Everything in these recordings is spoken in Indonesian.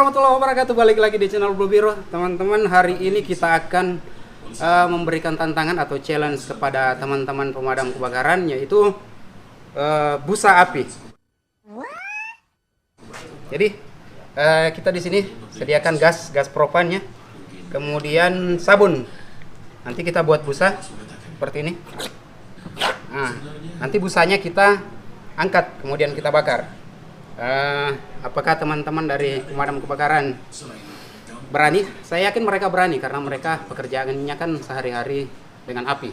warahmatullahi wabarakatuh. Balik lagi di channel Blue Biro. Teman-teman, hari ini kita akan memberikan tantangan atau challenge kepada teman-teman pemadam kebakaran, yaitu busa api. Jadi kita di sini sediakan gas propannya, kemudian sabun. Nanti kita buat busa seperti ini. Nah, nanti busanya kita angkat, kemudian kita bakar. Apakah teman-teman dari pemadam kebakaran berani? Saya yakin mereka berani karena mereka pekerjaannya kan sehari-hari dengan api.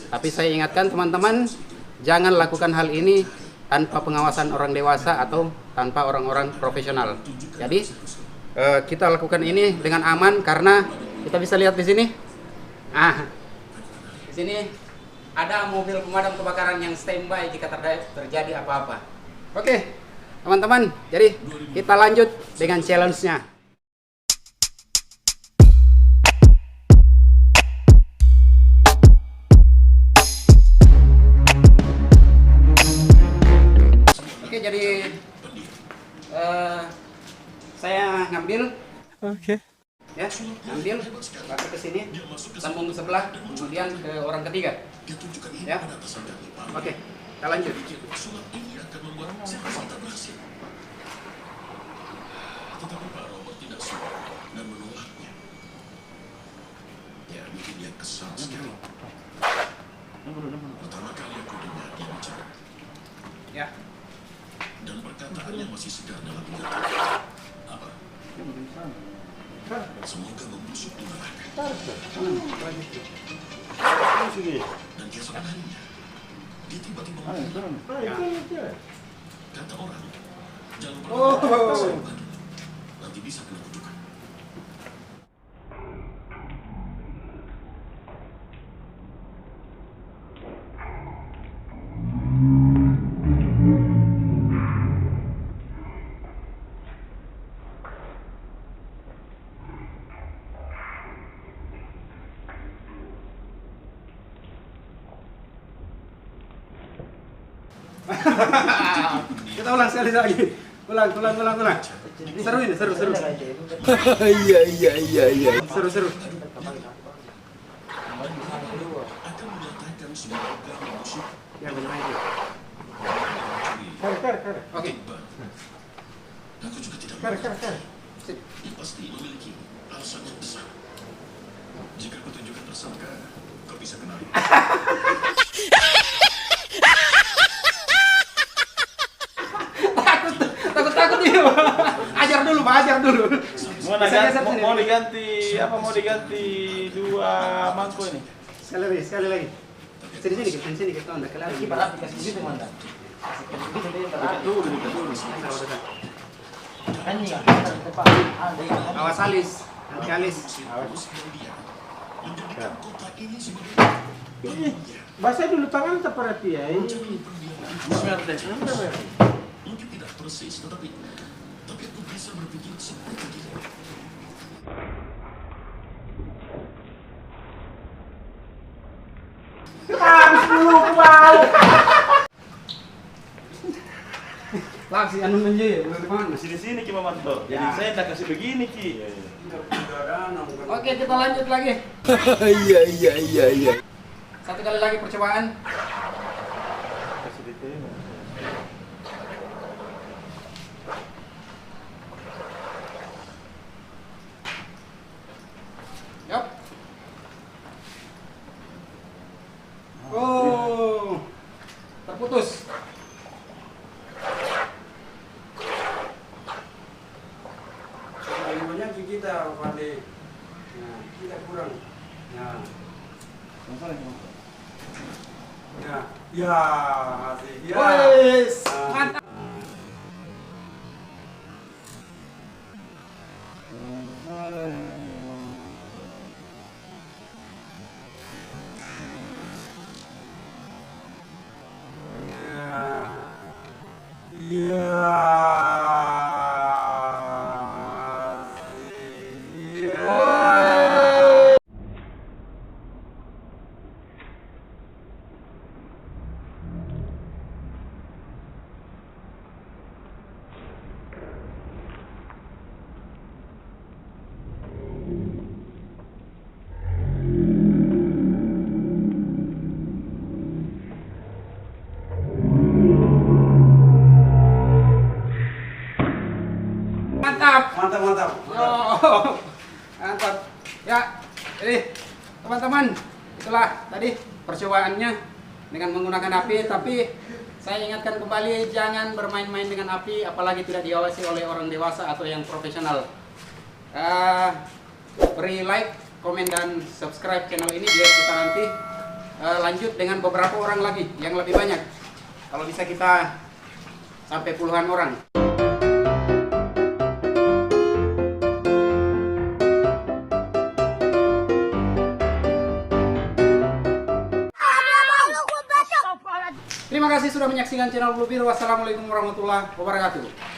Tapi saya ingatkan teman-teman, jangan lakukan hal ini tanpa pengawasan orang dewasa atau tanpa orang-orang profesional. Jadi kita lakukan ini dengan aman karena kita bisa lihat di sini. Di sini ada mobil pemadam kebakaran yang standby jika terjadi apa-apa. Oke, teman-teman, jadi kita lanjut dengan challenge-nya. Oke, jadi saya ngambil. Oke. Ya, ambil, pakai ke sini, sambung ke sebelah, kemudian ke orang ketiga. Ya, oke, kita lanjut. Tetapi Pak Robert tidak suka dan menolaknya. Ya, bikin dia kesal sekali. Pertama kali aku dengar dia bicara. Ya. Dan perkataannya masih segar dalam ingatan. Apa? Semoga membusuk di neraka. Dan keesokan harinya, dia tiba-tiba kata orang, jangan pernah saya bantu. Nanti bisa kena kutukan. Kita ulang sekali lagi. Ulang. Seru ini, seru. Iya. Seru. Akan mendatangkan sebuah garam musik. Ya, benar itu. Oke. Aku juga tidak Sip. dia pasti memiliki alasan yang besar. Jika aku tunjukkan tersangka, kau bisa kenali. Takut dia. Ajar dulu. Mau diganti apa? Mau diganti 2 mangkok ini? Sekali lagi. Sini kita anda kelihatan. Kita rapi kasih gitu manda. Dekat dulu. Kan nih, tepat. Awas alis. Nanti alis. Bahasa dulu tangan seperti ya. Mungkin tidak persis, tetapi aku bisa berpikir seperti itu. Habis dulu kebal. Langsung anu menje. Masih di sini Ki Mamanto. Jadi saya tak kasih begini Ki. Oke, kita lanjut lagi. Iya. Satu kali lagi percobaan. Kasih diterima. Yap. Oh, terputus. Yang banyak kita pada, nah, kita kurang. Nah, ya, asik. Ya. Wes. Mantap. mantap. Oh, mantap. Ya, jadi teman-teman, itulah tadi percobaannya dengan menggunakan api. Tapi saya ingatkan kembali, jangan bermain-main dengan api, apalagi tidak diawasi oleh orang dewasa atau yang profesional. Beri like, komen, dan subscribe channel ini biar kita nanti lanjut dengan beberapa orang lagi yang lebih banyak. Kalau bisa kita sampai puluhan orang. Terima kasih sudah menyaksikan channel Blue Biru. Wassalamualaikum warahmatullahi wabarakatuh.